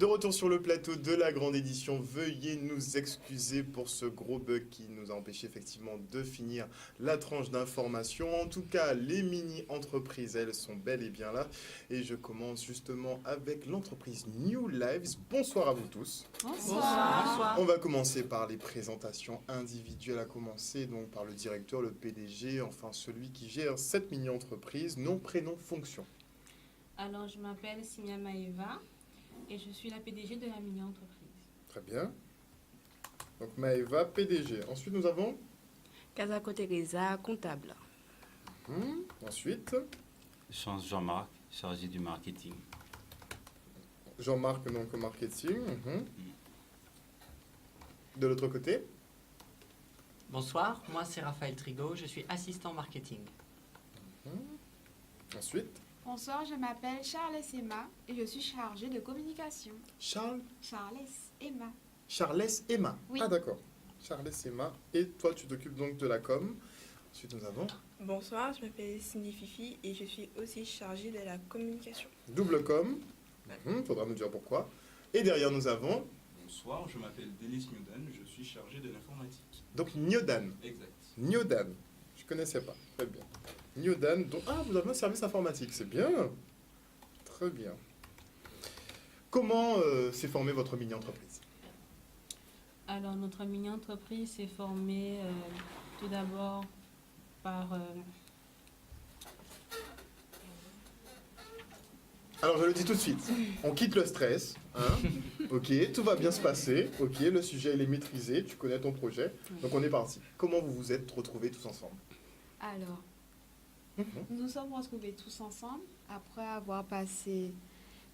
De retour sur le plateau de la grande édition, veuillez nous excuser pour ce gros bug qui nous a empêché effectivement de finir la tranche d'information. En tout cas, les mini-entreprises, elles sont bel et bien là. Et je commence justement avec l'entreprise New Lives. Bonsoir à vous tous. Bonsoir. Bonsoir. On va commencer par les présentations individuelles, à commencer donc par le directeur, le PDG, enfin celui qui gère cette mini-entreprise. Nom, prénom, fonction. Alors, je m'appelle Simia Maeva et je suis la PDG de la mini-entreprise. Très bien. Donc Maeva, PDG. Ensuite, nous avons Kazako Teresa, comptable. Ensuite, Jean-Marc, chargé du marketing. Jean-Marc, donc au marketing. De l'autre côté, Bonsoir, moi c'est Raphaël Trigo, je suis assistant marketing. ensuite, Bonsoir, je m'appelle Charles Emma et je suis chargée de communication. Charles, Emma. Charles, Emma. Oui. Ah d'accord. Charles, Emma. Et toi, tu t'occupes donc de la com. Ensuite, nous avons Bonsoir, je m'appelle Cindy Fifi et je suis aussi chargée de la communication. double com. Faudra nous dire pourquoi. Et derrière, nous avons Bonsoir, je m'appelle Denis Newdan, je suis chargé de l'informatique. donc Nyodan. Exact. Nyodan. Je connaissais pas. Très bien. Nyodan. Donc, ah, vous avez un service informatique. C'est bien. Très bien. Comment s'est formée votre mini-entreprise? Alors, notre mini-entreprise s'est formée tout d'abord par... Alors, je le dis tout de suite. On quitte le stress. Hein. Ok, tout va bien se passer. Ok, le sujet il est maîtrisé. Tu connais ton projet. Donc, on est parti. Comment vous vous êtes retrouvés tous ensemble? Alors, nous sommes retrouvés tous ensemble après avoir passé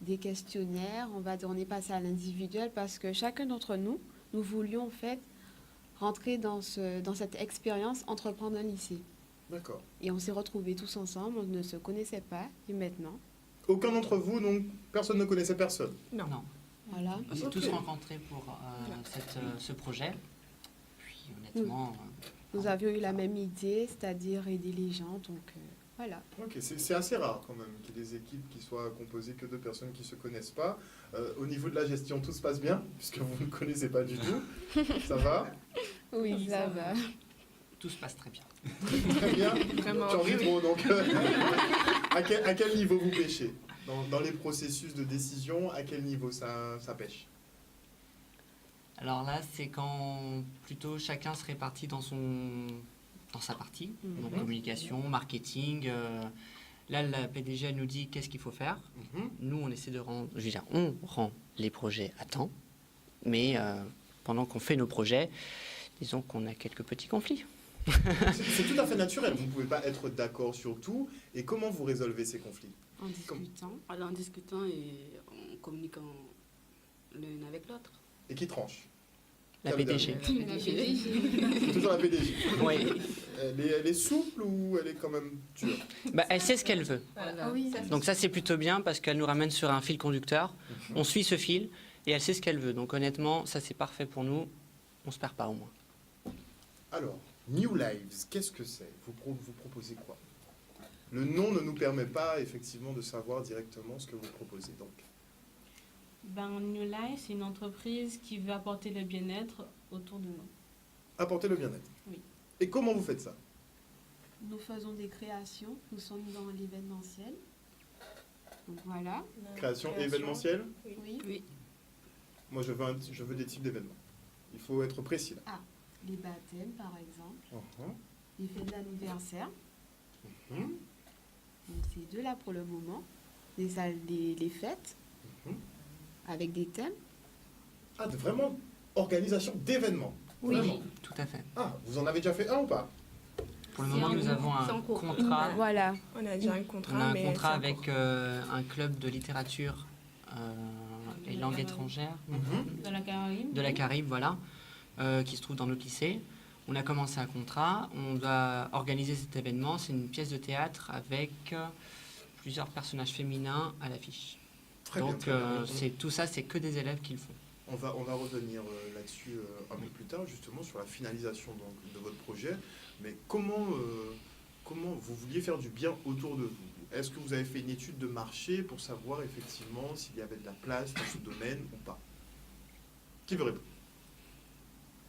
des questionnaires. On est passé à l'individuel parce que chacun d'entre nous, nous voulions en fait rentrer dans cette expérience entreprendre un lycée. D'accord. Et on s'est retrouvés tous ensemble, on ne se connaissait pas et maintenant, Aucun d'entre vous, donc, personne ne connaissait personne. Non. voilà. On s'est Ok. tous rencontrés pour ce projet. Puis honnêtement, Nous avions eu la même idée, c'est-à-dire aider les gens, donc voilà. Ok, c'est assez rare quand même qu'il y ait des équipes qui soient composées que de personnes qui ne se connaissent pas. Au niveau de la gestion, tout se passe bien, puisque vous ne connaissez pas du tout. Ça va? Oui, ça va. tout se passe très bien. Très bien. Vraiment. Tu en dis trop, donc à quel niveau vous pêchez dans les processus de décision, à quel niveau ça pêche? Alors là, c'est quand plutôt chacun se répartit dans sa partie, donc communication, marketing. Là, la PDG elle nous dit qu'est-ce qu'il faut faire. Nous, on essaie de rendre, on rend les projets à temps, mais pendant qu'on fait nos projets, disons qu'on a quelques petits conflits. C'est tout à fait naturel, vous ne pouvez pas être d'accord sur tout. Et comment vous résolvez ces conflits? En discutant. Alors, en discutant et en communiquant l'un avec l'autre. Et qui tranche? La PDG. C'est toujours la PDG. Oui. Elle est souple ou elle est quand même dure? Bah, elle sait ce qu'elle veut. Voilà. Oui. Donc ça, c'est plutôt bien parce qu'elle nous ramène sur un fil conducteur. On suit ce fil et elle sait ce qu'elle veut. Donc honnêtement, ça, c'est parfait pour nous. On se perd pas au moins. Alors, New Lives, qu'est-ce que c'est? Vous proposez quoi? Le nom ne nous permet pas effectivement de savoir directement ce que vous proposez. Donc, New Life, c'est une entreprise qui veut apporter le bien-être autour de nous. apporter le bien-être. Oui. Et comment vous faites ça? Nous faisons des créations, nous sommes dans l'événementiel. Donc voilà, Création événementielle? oui. Oui. Moi, je veux des types d'événements. Il faut être précis là. Les baptêmes par exemple, Uh-huh. les fêtes d'anniversaire. Mhm. Donc c'est deux là pour le moment. Les fêtes Mhm. avec des thèmes. Ah, vraiment organisation d'événements. Oui. Vraiment. Tout à fait. Ah, vous en avez déjà fait un ou pas? Pour le C'est moment, en nous cours. avons C'est un en cours. contrat. Voilà. On a déjà un On a contrat, un mais contrat c'est en avec cours. un club de littérature et la langue Caraïbe. étrangère De la Caraïbe. de la Caraïbe, voilà, qui se trouve dans notre lycée. On a commencé un contrat, on doit organiser cet événement. C'est une pièce de théâtre avec plusieurs personnages féminins à l'affiche. Très bien, Donc très bien. tout ça, c'est que des élèves qui le font. On va revenir là-dessus un peu plus tard, justement, sur la finalisation donc, de votre projet. Mais comment vous vouliez faire du bien autour de vous? est-ce que vous avez fait une étude de marché pour savoir effectivement s'il y avait de la place dans ce domaine ou pas? Qui veut répondre?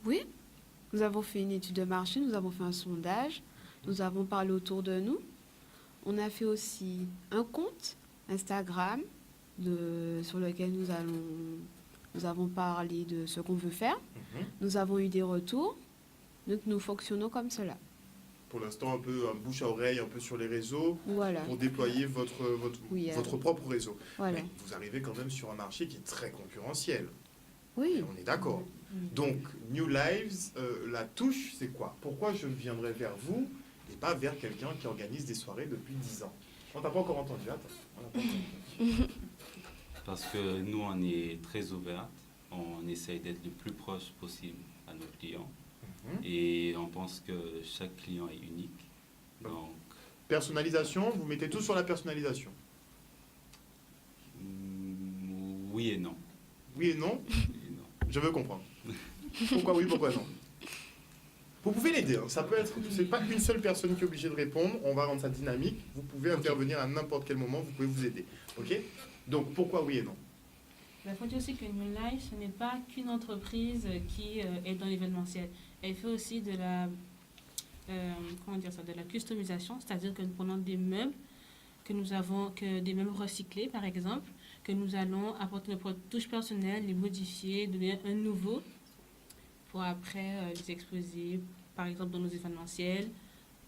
Oui, nous avons fait une étude de marché, nous avons fait un sondage, nous avons parlé autour de nous. On a fait aussi un compte Instagram sur lequel nous avons parlé de ce qu'on veut faire. Nous avons eu des retours, donc nous fonctionnons comme cela. Pour l'instant, un peu un bouche à oreille, un peu sur les réseaux, Voilà. pour déployer votre propre réseau. Voilà. Mais vous arrivez quand même sur un marché qui est très concurrentiel. Oui. On est d'accord. Donc, New Lives, la touche, c'est quoi? Pourquoi je viendrais vers vous et pas vers quelqu'un qui organise des soirées depuis 10 ans? On t'a pas encore entendu, attends. On n'a pas encore entendu. Parce que nous, on est très ouverte. On essaye d'être le plus proche possible à nos clients. Et on pense que chaque client est unique. Donc, Personnalisation, vous mettez tout sur la personnalisation. oui et non. Oui et non? Oui et non. Je veux comprendre. Pourquoi oui, pourquoi non? Vous pouvez l'aider. Hein. Ça peut être, c'est pas une seule personne qui est obligée de répondre. On va rendre ça dynamique. Vous pouvez intervenir à n'importe quel moment. Vous pouvez vous aider. Ok? Donc pourquoi oui et non? Il faut dire aussi que New Life, ce n'est pas qu'une entreprise qui est dans l'événementiel. Elle fait aussi de la, de la customisation, c'est-à-dire que nous prenons des meubles des meubles recyclés, par exemple, que nous allons apporter notre touche personnelle, les modifier, donner un nouveau, pour après les exposer, par exemple, dans nos événementiels,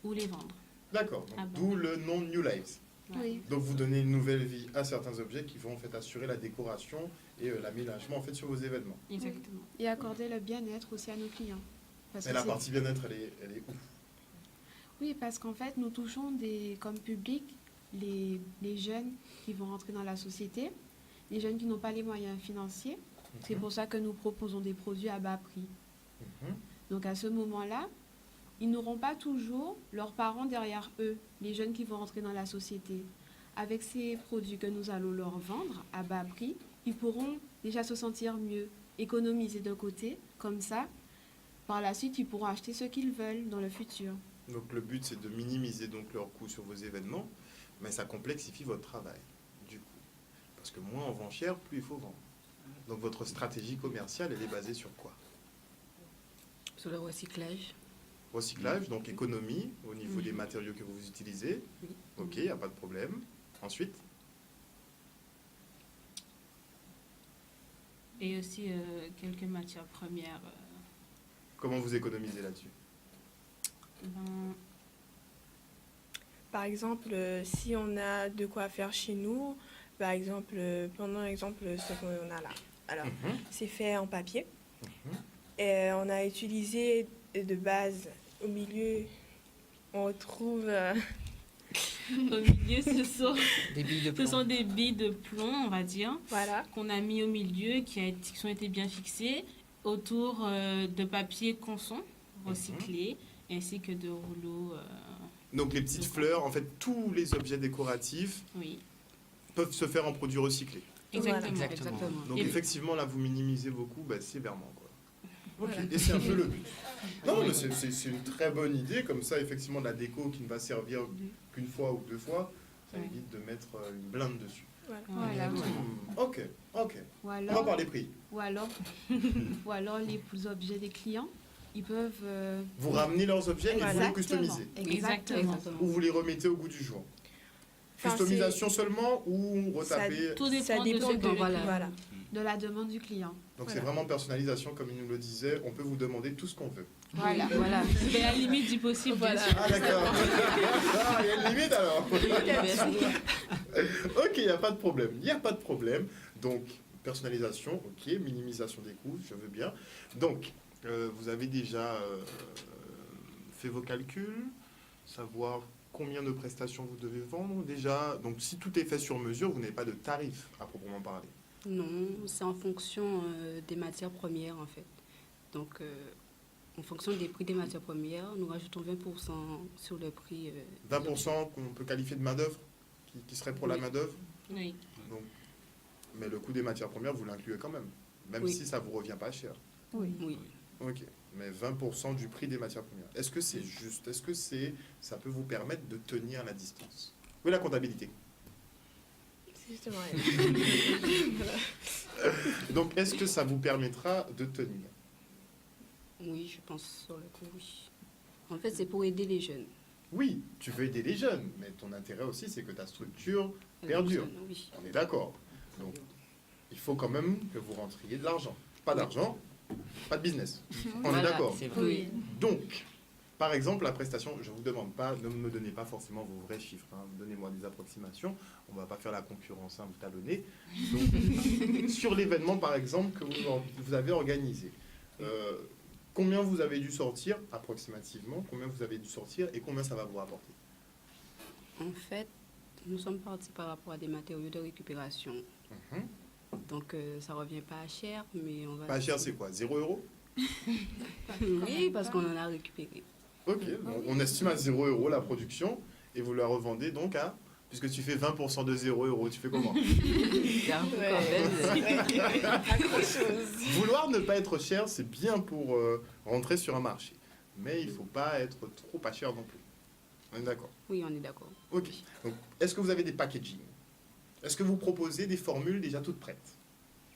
ou les vendre. D'accord. D'où le nom New Lives. Oui. Donc vous donnez une nouvelle vie à certains objets qui vont en fait assurer la décoration et l'aménagement en fait sur vos événements. Exactement. Et accorder le bien-être aussi à nos clients. Parce Mais que la c'est- partie bien-être, elle est où? Oui, parce qu'en fait, nous touchons comme public les jeunes qui vont rentrer dans la société, les jeunes qui n'ont pas les moyens financiers. C'est pour ça que nous proposons des produits à bas prix. Donc à ce moment-là, ils n'auront pas toujours leurs parents derrière eux, les jeunes qui vont rentrer dans la société. Avec ces produits que nous allons leur vendre à bas prix, ils pourront déjà se sentir mieux, économiser de côté, comme ça, par la suite, ils pourront acheter ce qu'ils veulent dans le futur. Donc le but c'est de minimiser donc leurs coûts sur vos événements, mais ça complexifie votre travail du coup. Parce que moins on vend cher, plus il faut vendre. Donc votre stratégie commerciale, elle est basée sur quoi? Sur le recyclage. Recyclage, donc économie au niveau des matériaux que vous utilisez. Oui. Ok, il n'y a pas de problème. Ensuite, Et aussi quelques matières premières. comment vous économisez là-dessus? Ben, Par exemple, si on a de quoi faire chez nous, par exemple, prenons l'exemple ce qu'on a là. Alors, c'est fait en papier. Et on a utilisé de base au milieu, on retrouve au milieu, ce sont Des billes de Ce plomb. sont des billes de plomb, on va dire, voilà. qu'on a mis au milieu, qui ont été bien fixées autour de papier conson recyclé, ainsi que de rouleaux. Donc les petites fleurs, en fait tous les objets décoratifs Oui, peuvent se faire en produits recyclés. exactement. Exactement. Donc Et- effectivement là vous minimisez beaucoup, sévèrement quoi. Ok, Voilà. et c'est un peu le but. Non, mais c'est une très bonne idée, comme ça effectivement de la déco qui ne va servir qu'une fois ou deux fois, ça Ouais. évite de mettre une blinde dessus. Voilà. Voilà. Ok. Ou On va alors, parler prix. ou alors les objets des clients, ils peuvent... Vous ramenez leurs objets et vous les Exactement. customisez. Exactement. Ou vous les remettez au goût du jour. Enfin, Customisation seulement ou retaper. Tout dépend, Ça dépend de de, ce que voilà. De la demande du client. Donc c'est Voilà. vraiment personnalisation, comme il nous le disait, on peut vous demander tout ce qu'on veut. Voilà. Voilà. C'est à la limite du possible, bien Voilà. sûr. Ah d'accord. Ah, il y a une limite alors. Ok, il n'y a pas de problème. Il n'y a pas de problème. Donc, personnalisation, ok, minimisation des coûts, je veux bien. Donc, vous avez déjà fait vos calculs, savoir combien de prestations vous devez vendre déjà. Donc, si tout est fait sur mesure, vous n'avez pas de tarif à proprement parler. Non, c'est en fonction des matières premières, en fait. Donc, en fonction des prix des matières premières, nous rajoutons 20% sur le prix. 20% qu'on peut qualifier de main-d'œuvre, qui serait pour la Oui. main-d'œuvre. Oui. Donc, mais le coût des matières premières, vous l'incluez quand même, même Oui. si ça vous revient pas cher. Oui. Oui. Ok, mais 20% du prix des matières premières. Est-ce que c'est juste? Est-ce que ça peut vous permettre de tenir la distance? Oui, la comptabilité. C'est justement elle. Voilà. Donc, est-ce que ça vous permettra de tenir? Oui, je pense sur le coup, oui. En fait, c'est pour aider les jeunes. Oui, tu veux aider les jeunes, mais ton intérêt aussi, c'est que ta structure perdure. Oui. On est d'accord. Donc, il faut quand même que vous rentriez de l'argent. Pas d'argent, pas de business. On est Voilà, d'accord. c'est vrai. Oui. Donc, par exemple, la prestation, je ne vous demande pas, ne me donnez pas forcément vos vrais chiffres, hein. Donnez-moi des approximations, on ne va pas faire la concurrence, hein, vous talonnez. Donc, sur l'événement, par exemple, que vous avez organisé, combien vous avez dû sortir, approximativement, combien vous avez dû sortir et combien ça va vous rapporter? En fait, nous sommes partis par rapport à des matériaux de récupération. Mhm. Donc, ça revient pas cher, mais on va... Pas cher, c'est quoi, 0 €? Oui, parce qu'on en a récupéré. Ok, bon, on estime à 0 € la production et vous la revendez donc à, puisque tu fais 20% de 0 €, tu fais comment? Car vous, quand même, Pas grand-chose. Vouloir ne pas être cher, c'est bien pour rentrer sur un marché. Mais il ne faut pas être trop pas cher non plus. On est d'accord? oui, on est d'accord. Ok. Donc, est-ce que vous avez des packaging? Est-ce que vous proposez des formules déjà toutes prêtes?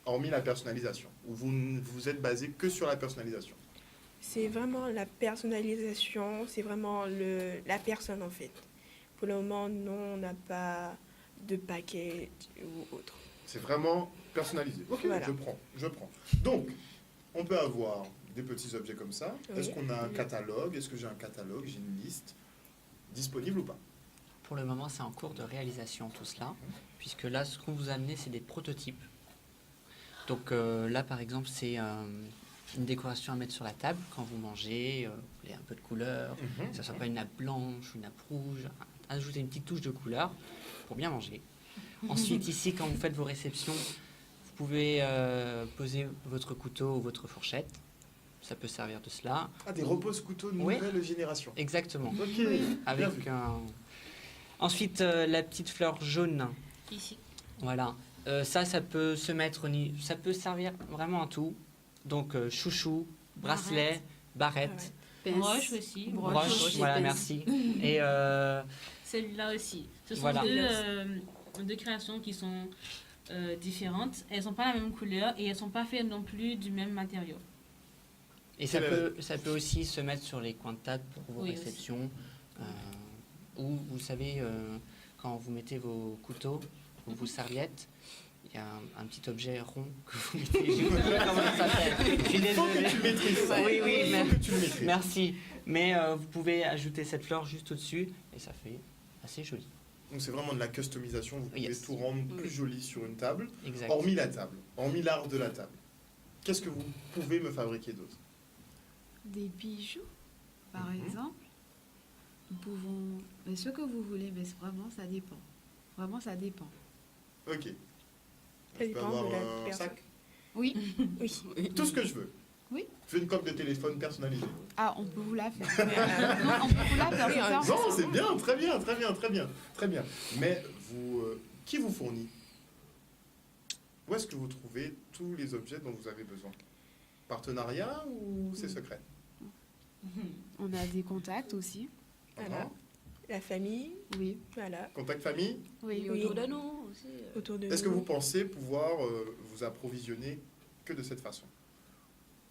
Hormis la personnalisation. Ou vous êtes basé que sur la personnalisation? C'est vraiment la personnalisation, c'est vraiment la personne en fait. Pour le moment, non, on n'a pas de paquet ou autre. C'est vraiment personnalisé. Ok, Voilà. je prends. Donc, on peut avoir des petits objets comme ça. Oui. Est-ce qu'on a un catalogue? Est-ce que j'ai un catalogue? J'ai une liste disponible ou pas? Pour le moment, c'est en cours de réalisation tout cela, puisque là, ce qu'on vous a amené, c'est des prototypes. Donc là, par exemple, c'est une décoration à mettre sur la table quand vous mangez, vous voulez un peu de couleur, que ce soit pas une nappe blanche ou une nappe rouge, ajouter une petite touche de couleur pour bien manger. Ensuite, ici, quand vous faites vos réceptions, vous pouvez poser votre couteau ou votre fourchette. Ça peut servir de cela. Ah, des repose-couteaux de Oui. nouvelle génération. Exactement. Ok, bien Avec vu. un... Ensuite, la petite fleur jaune. Ici. Voilà. Ça peut se mettre ça peut servir vraiment à tout. Donc chouchou, bracelet, barrette, Pince. Broche aussi. broche, voilà, pince. merci. Et Celle-là aussi. Ce sont Voilà. deux créations qui sont différentes. Elles n'ont pas la même couleur et elles ne sont pas faites non plus du même matériau. ça peut aussi se mettre sur les coins de table pour vos Oui, réceptions. Ou vous savez, quand vous mettez vos couteaux ou vos serviettes, il y a un petit objet rond que vous mettez. Je ne sais pas comment ça s'appelle. Je suis Il faut que désolée. tu maîtrises ça. Oui, oui, Il mais- faut que tu le maîtrises. Merci. Mais vous pouvez ajouter cette fleur juste au-dessus et ça fait assez joli. Donc c'est vraiment de la customisation. Vous pouvez Yes. tout rendre plus joli sur une table. Exact. Hormis la table, hormis l'art de la table. Qu'est-ce que vous pouvez me fabriquer d'autre? Des bijoux, par Mhm. exemple. Nous pouvons... Mais ce que vous voulez, mais vraiment, ça dépend. Vraiment, ça dépend. Ok. Ça Je peux dépend avoir de la un personne. sac? Oui. Oui. Tout ce que je veux. Oui. Je veux une coque de téléphone personnalisée. Ah, on peut vous la faire. Non, on peut vous la faire. Oui, c'est ça. Non, c'est bien, très bien, très bien, très bien, très bien. Mais vous, qui vous fournit? Où est-ce que vous trouvez tous les objets dont vous avez besoin? Partenariat ou c'est secret? On a des contacts aussi. Voilà. La famille, Oui. voilà, Contact famille? Oui. Et autour de nous aussi. autour de Est-ce que nous. vous pensez pouvoir vous approvisionner que de cette façon?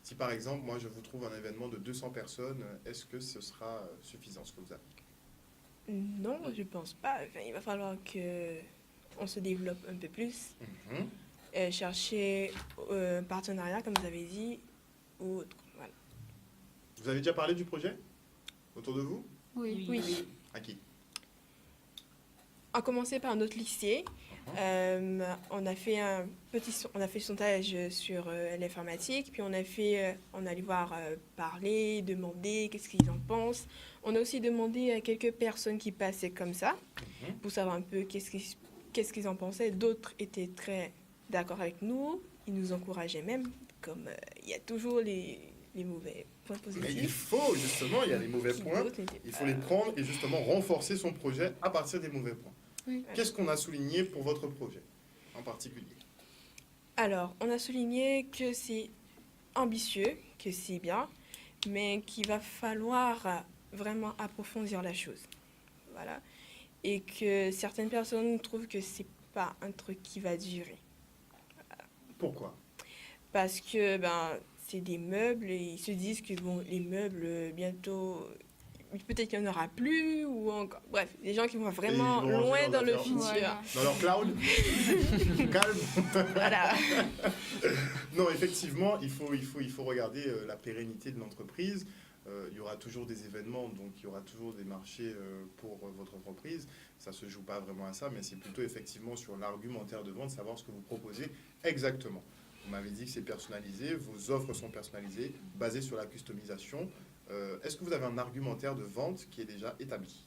Si par exemple, moi je vous trouve un événement de 200 personnes, est-ce que ce sera suffisant ce que vous avez? Non, je pense pas. Enfin, il va falloir que on se développe un peu plus. Chercher un partenariat, comme vous avez dit, ou autre. Voilà. Vous avez déjà parlé du projet autour de vous? Oui. Oui. À qui? On a commencé par notre lycée. On a fait on a fait sondage sur l'informatique, puis on est allé voir parler, demander qu'est-ce qu'ils en pensent. On a aussi demandé à quelques personnes qui passaient comme ça pour savoir un peu qu'est-ce qu'ils en pensaient. D'autres étaient très d'accord avec nous, ils nous encourageaient même, comme il y a toujours les mauvais points Mais il positifs. faut justement, il y a les mauvais Qui points, d'autres n'étaient il pas- faut les prendre et justement renforcer son projet à partir des mauvais points. Oui. Qu'est-ce qu'on a souligné pour votre projet en particulier? Alors, on a souligné que c'est ambitieux, que c'est bien, mais qu'il va falloir vraiment approfondir la chose. Voilà. et que certaines personnes trouvent que c'est pas un truc qui va durer. Pourquoi? Parce que c'est des meubles et ils se disent que bon, les meubles, bientôt, peut-être qu'il n'y en aura plus ou encore. Bref, des gens qui vont vraiment ils vont loin ranger dans leurs le affaires. futur. Voilà. Dans leur cloud? Calme. Voilà. Non, effectivement, il faut regarder la pérennité de l'entreprise. Il y aura toujours des événements, donc il y aura toujours des marchés pour votre entreprise. Ça ne se joue pas vraiment à ça, mais c'est plutôt effectivement sur l'argumentaire de vente, savoir ce que vous proposez exactement. Vous m'avez dit que c'est personnalisé, vos offres sont personnalisées, basées sur la customisation. Est-ce que vous avez un argumentaire de vente qui est déjà établi?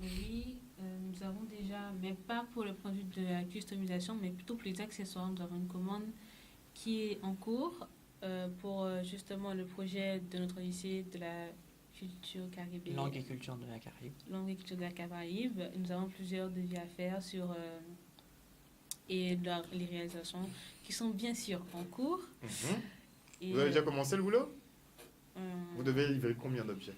Oui, nous avons déjà, mais pas pour le produit de la customisation, mais plutôt pour les accessoires. Nous avons une commande qui est en cours pour justement le projet de notre lycée de la culture caribéenne. Langue et culture de la Caraïbe. Langue et culture de la Caraïbe. Nous avons plusieurs devis à faire sur et les réalisations qui sont bien sûr en cours. Et, Vous avez déjà commencé le boulot? euh, Vous devez livrer combien d'objets?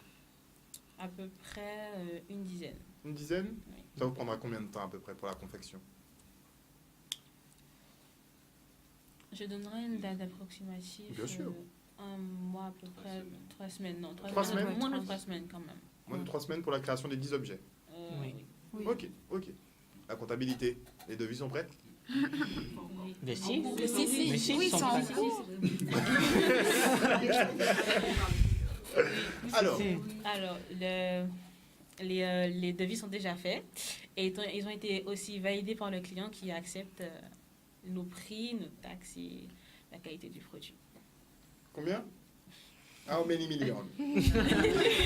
à peu près une dizaine. Une dizaine? Oui. Ça vous prendra combien de temps à peu près pour la confection? Je donnerai une date approximative. Bien sûr. Un mois à peu près, 3 semaines. Non, 3 semaines? Moins de 3 semaines quand même. Moins de 3 semaines pour la création des 10 objets. Oui. Oui. Oui. Ok. La comptabilité, les devis sont prêts? Mais si. Mais si. Mais si, Oui, ils sont c'est en prêts. cours. Alors, Alors, les devis sont déjà faits et ils ont été aussi validés par le client qui accepte nos prix, nos taxes et la qualité du produit. combien? How many millions?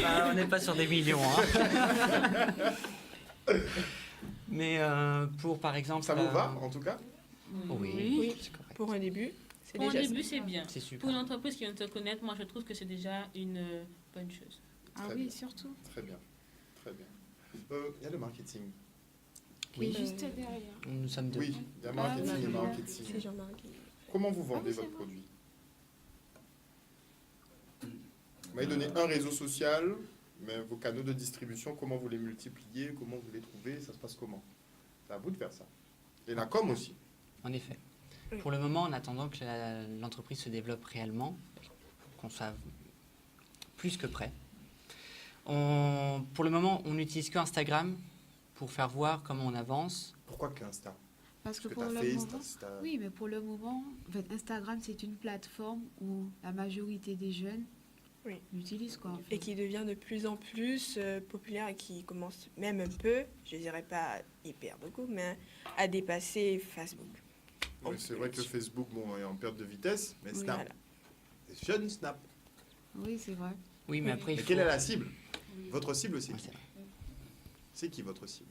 Ah, on n'est pas sur des millions. Hein. Mais pour, par exemple... Ça vous va en tout cas? Oui, Oui. c'est correct. Pour un début, c'est Pour un déjà début, c'est bien. C'est super. Pour une entreprise qui vient de te connaître, moi, je trouve que c'est déjà une bonne chose. Ah Très oui, bien. surtout. Très bien. Il y a le marketing. Qui Oui. est juste derrière. Nous sommes deux. Oui, il y a Ah, marketing oui, et oui. marketing. c'est Jean-Marc. Comment vous vendez Ah oui, c'est votre vrai. produit? Vous m'avez donné un réseau social, mais vos canaux de distribution, comment vous les multipliez, comment vous les trouvez, ça se passe comment? C'est à vous de faire ça. Et la com aussi. En effet. Oui. Pour le moment, en attendant que l'entreprise se développe réellement, qu'on soit plus que prêt, pour le moment, on n'utilise que Instagram pour faire voir comment on avance. Pourquoi qu'Insta? Parce que Parce que pour t'as le Face, moment... t'as... Oui, mais pour le moment, en fait, Instagram, c'est une plateforme où la majorité des jeunes Oui. l'utilisent, quoi. en fait. Et qui devient de plus en plus populaire et qui commence même un peu, je dirais pas hyper beaucoup, mais à dépasser Facebook. Oui, c'est vrai que Facebook, bon, est en perte de vitesse, mais Oui. Snap. Voilà. C'est jeune Snap. Oui, c'est vrai. Oui, mais après, il Mais faut... quelle est la cible? Votre cible, c'est Ouais, qui? c'est vrai. C'est qui votre cible?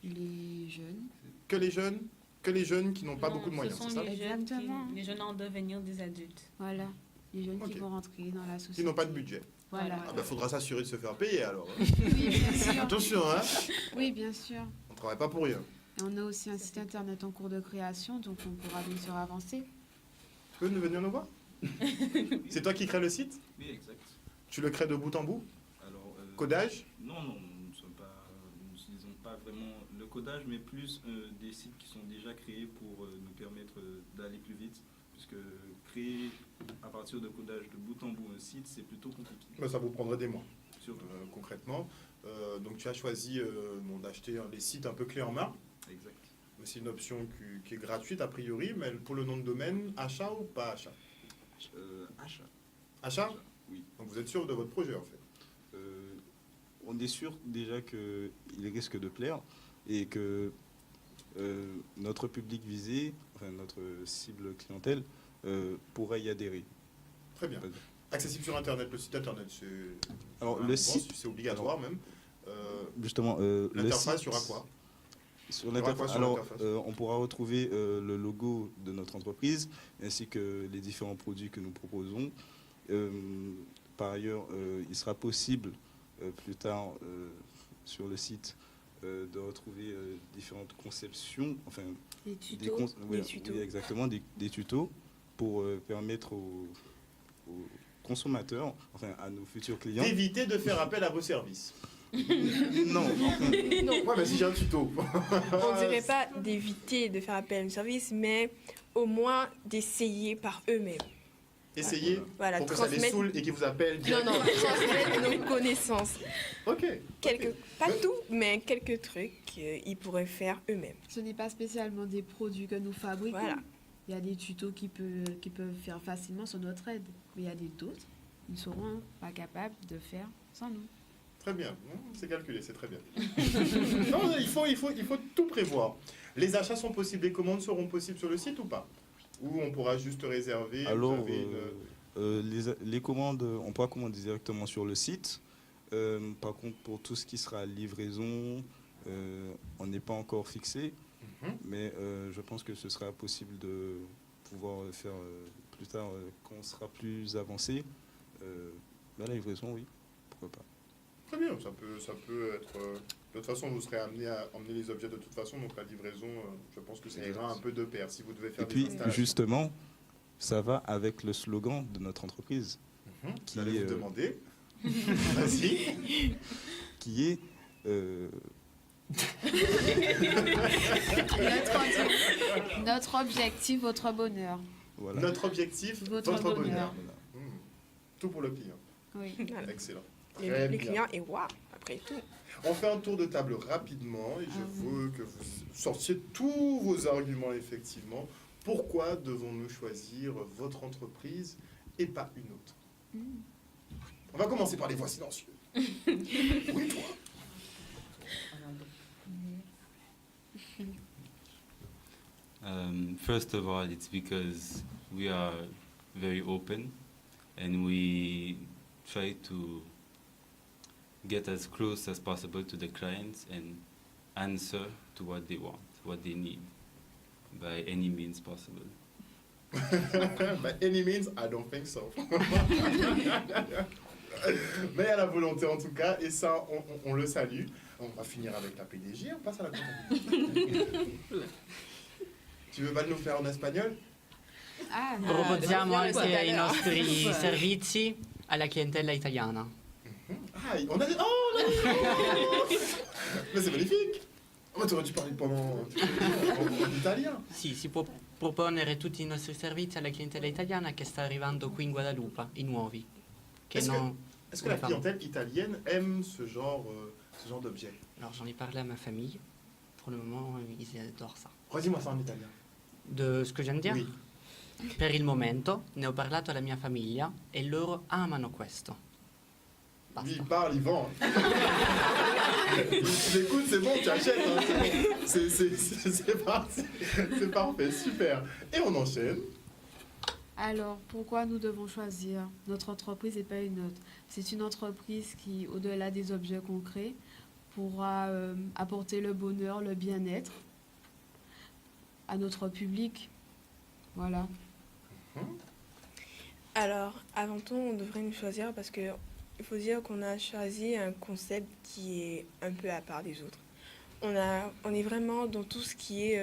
Les jeunes. Que les jeunes? Que les jeunes qui n'ont pas Non, beaucoup de moyens, ce sont c'est ça? les jeunes, Exactement. les jeunes en devenir des adultes. Voilà. Les jeunes Ok. qui vont rentrer dans la société. Qui n'ont pas de budget. Voilà. Ah ben, faudra s'assurer de se faire payer alors. Oui, bien sûr. Attention, hein? Oui, bien sûr. On travaille pas pour rien. Et on a aussi un site internet en cours de création, donc on pourra bien sûr avancer. Tu peux venir nous voir? C'est toi qui crée le site? Oui, exact. Tu le crées de bout en bout? Alors, Codage? non, nous n'utilisons pas vraiment le codage, mais plus des sites qui sont déjà créés pour nous permettre d'aller plus vite, puisque créer à partir de codage de bout en bout un site, c'est plutôt compliqué. Ben, ça vous prendrait des mois, Surtout. concrètement. Donc tu as choisi bon, d'acheter les sites un peu clés en main. Exact. C'est une option qui est gratuite a priori, mais pour le nom de domaine, achat ou pas achat? Achat. Achat? Oui. Donc vous êtes sûr de votre projet en fait? On est sûr déjà qu'il risque de plaire et que notre public visé, enfin notre cible clientèle, pourrait y adhérer. Très bien. Accessible sur Internet, le site Internet, c'est... Alors, je le pense, site- c'est obligatoire même. Justement, L'interface, il y aura quoi? Sur Il y aura quoi l'interface, sur alors, l'interface on pourra retrouver le logo de notre entreprise ainsi que les différents produits que nous proposons. Par ailleurs, il sera possible plus tard sur le site de retrouver différentes conceptions, enfin Les des tutos. oui, les tutos. oui, exactement, des tutos pour permettre aux consommateurs, enfin à nos futurs clients. D'éviter de faire appel à vos services. Non, Non, Ouais, mais si j'ai un tuto. on dirait pas d'éviter de faire appel à un service, mais au moins d'essayer par eux-mêmes. Essayez Voilà, pour que ça les transmettre- saoule et qu'ils vous appellent Non, directement. non, transmettre nos connaissances. Ok. Pas tout, mais quelques trucs qu'ils pourraient faire eux-mêmes. Ce n'est pas spécialement des produits que nous fabriquons. Voilà. Il y a des tutos qui peuvent faire facilement sur notre aide. Mais il y a d'autres, ils ne seront pas capables de faire sans nous. Très bien. C'est calculé, c'est très bien. Non, il faut tout prévoir. Les achats sont possibles, les commandes seront possibles sur le site ou pas? Ou on pourra juste réserver? alors, vous avez les commandes, on pourra commander directement sur le site. Par contre, pour tout ce qui sera livraison, on n'est pas encore fixé. Mais je pense que ce sera possible de pouvoir faire plus tard, quand on sera plus avancé. La livraison, oui, pourquoi pas. Très bien, ça peut être... de toute façon, vous serez amené à emmener les objets de toute façon, donc la livraison, je pense que ça ira un peu de pair si vous devez faire Et des puis, installations. justement, ça va avec le slogan de notre entreprise, qui J'allais est, vous demander. Vas-y. qui est Notre objectif, votre bonheur. voilà. Notre objectif, Votre votre bonheur. bonheur. Tout pour le client. Oui. Voilà. Excellent. Les, Très les bien. clients, et waouh, après tout. On fait un tour de table rapidement et je veux que vous sortiez tous vos arguments effectivement. Pourquoi devons-nous choisir votre entreprise et pas une autre? On va commencer par les voix silencieuses. Oui, toi. First of all, it's because we are very open and we try to get as close as possible to the clients and answer to what they want, what they need, by any means possible. By any means, I don't think so. Mais à la volonté en tout cas, et ça, on le salue. On va finir avec la PDG, on passe à la comptabilité. Tu veux pas nous faire en espagnol? Ah, Proporziamo abbiamo anche i questa nostri servizi alla clientela italiana. Ah, on a dit... Oh, on a dit... Mais c'est magnifique. Oh, tu aurais dû parler en italien. Sì, si può proporre tutti i nostri servizi alla clientela italiana che sta arrivando qui in Guadalupe, i nuovi. Che Est-ce que, non... est-ce que la Pardon. clientèle italienne aime ce genre d'objet? Alors j'en ai parlé à ma famille. Pour le moment, ils adorent ça. Redis-moi ça en italien. De ce que je viens di dire? Oui. Per il momento ne ho parlato alla mia famiglia e loro amano questo. Lui, il Basta. parle, il vend. Tu l'écoutes, c'est bon, tu achètes. Hein, c'est bon. C'est parti. C'est parfait, super. Et on enchaîne. Alors, pourquoi nous devons choisir notre entreprise et pas une autre? C'est une entreprise qui, au-delà des objets concrets, pourra apporter le bonheur, le bien-être à notre public. Voilà. Alors, avant tout, on devrait nous choisir parce que il faut dire qu'on a choisi un concept qui est un peu à part des autres. On est vraiment dans tout ce qui est,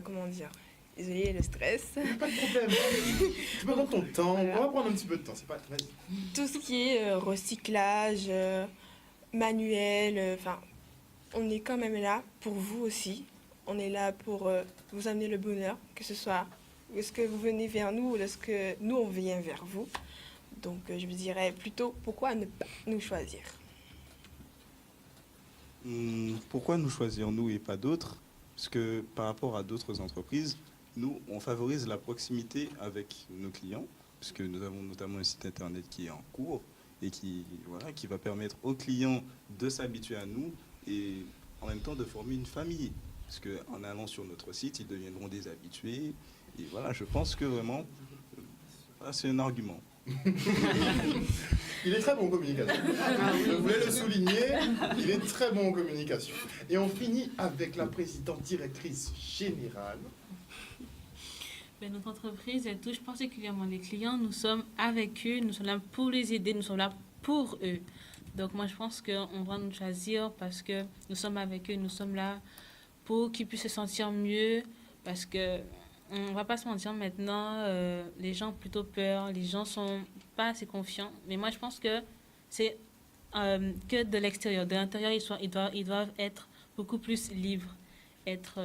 comment dire, désolé, le stress. Pas de problème. Tu peux prendre ton temps. On va prendre un petit peu de temps. C'est pas... Vas-y. Tout ce qui est recyclage, manuel, enfin, on est quand même là pour vous aussi. On est là pour vous amener le bonheur, que ce soit lorsque vous venez vers nous ou lorsque nous on vient vers vous. Donc je me dirais plutôt pourquoi ne pas nous choisir. Pourquoi nous choisir nous et pas d'autres? Parce que par rapport à d'autres entreprises, nous, on favorise la proximité avec nos clients, puisque nous avons notamment un site internet qui est en cours et qui va permettre aux clients de s'habituer à nous et en même temps de former une famille. Parce qu'en allant sur notre site, ils deviendront des habitués. Et voilà, je pense que vraiment, c'est un argument. Il est très bon en communication. Je voulais le souligner. Il est très bon en communication. Et on finit avec la présidente directrice générale. Ben, notre entreprise, elle touche particulièrement les clients. Nous sommes avec eux, nous sommes là pour les aider, nous sommes là pour eux. Donc moi, je pense qu'on doit nous choisir parce que nous sommes avec eux, nous sommes là pour qu'ils puissent se sentir mieux. Parce que on va pas se mentir maintenant, les gens ont plutôt peur, les gens sont pas assez confiants. Mais moi, je pense que c'est que de l'extérieur. De l'intérieur, ils doivent être beaucoup plus libres, être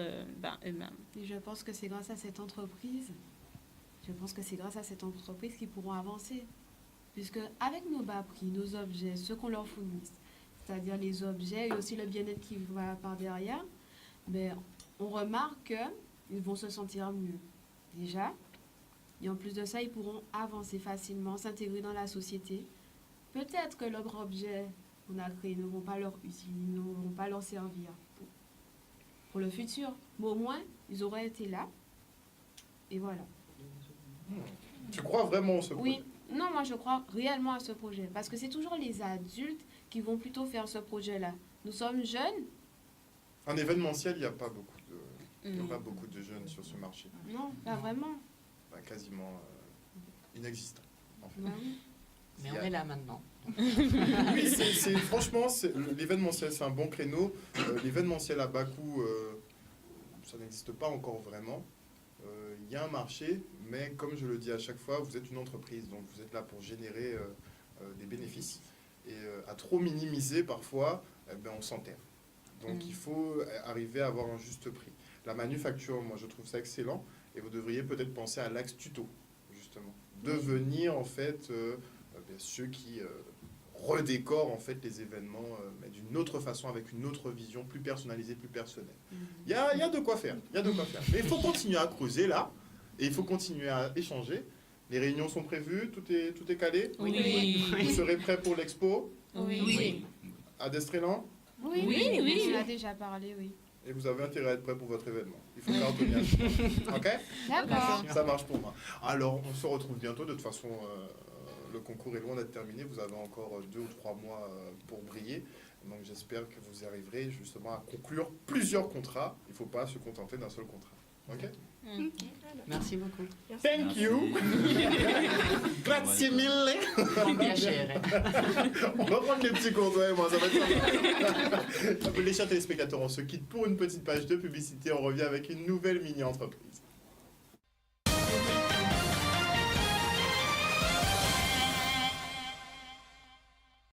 eux-mêmes. Et je pense que c'est grâce à cette entreprise, qu'ils pourront avancer. Puisque avec nos bas prix, nos objets, ce qu'on leur fournit, c'est-à-dire les objets et aussi le bien-être qui va par derrière, ben, on remarque qu'ils vont se sentir mieux. Déjà, et en plus de ça, ils pourront avancer facilement, s'intégrer dans la société. Peut-être que leurs objets qu'on a créés ne vont pas leur utiliser, ne vont pas leur servir pour le futur. Mais au moins, ils auraient été là. Et voilà. Tu crois vraiment en ce projet? Oui. Non, moi je crois réellement à ce projet. Parce que c'est toujours les adultes qui vont plutôt faire ce projet-là. Nous sommes jeunes. En événementiel, il n'y a pas beaucoup de jeunes sur ce marché. Non, pas vraiment. Bah, quasiment inexistant. En fait. Bah oui. Mais on est là maintenant. Oui, franchement, l'événementiel, c'est un bon créneau. L'événementiel à bas coût, ça n'existe pas encore vraiment. Il y a un marché, mais comme je le dis à chaque fois, vous êtes une entreprise, donc vous êtes là pour générer des bénéfices. Et à trop minimiser, parfois, on s'enterre. Donc il faut arriver à avoir un juste prix. La manufacture, moi, je trouve ça excellent. Et vous devriez peut-être penser à l'axe tuto, justement. Devenir, en fait, ceux qui redécorent, en fait, les événements, mais d'une autre façon, avec une autre vision, plus personnalisée, plus personnelle. Il y a de quoi faire, Mais il faut continuer à creuser, là. Et il faut continuer à échanger. Les réunions sont prévues, tout est calé. Oui. Vous serez prêts pour l'expo Oui. à Destrélan? Oui. On a déjà parlé, oui. Et vous avez intérêt à être prêt pour votre événement. Il faut faire Antonia. Ok? D'accord. Ça marche pour moi. Alors, on se retrouve bientôt. De toute façon, le concours est loin d'être terminé. Vous avez encore 2 ou 3 mois pour briller. Donc, j'espère que vous arriverez justement à conclure plusieurs contrats. Il ne faut pas se contenter d'un seul contrat. Ok? Merci beaucoup. Thank you. Grazie mille. Un piacere. On va prendre les petits cours, toi et moi, ça va être sympa. Les chers téléspectateurs, on se quitte pour une petite page de publicité. On revient avec une nouvelle mini-entreprise.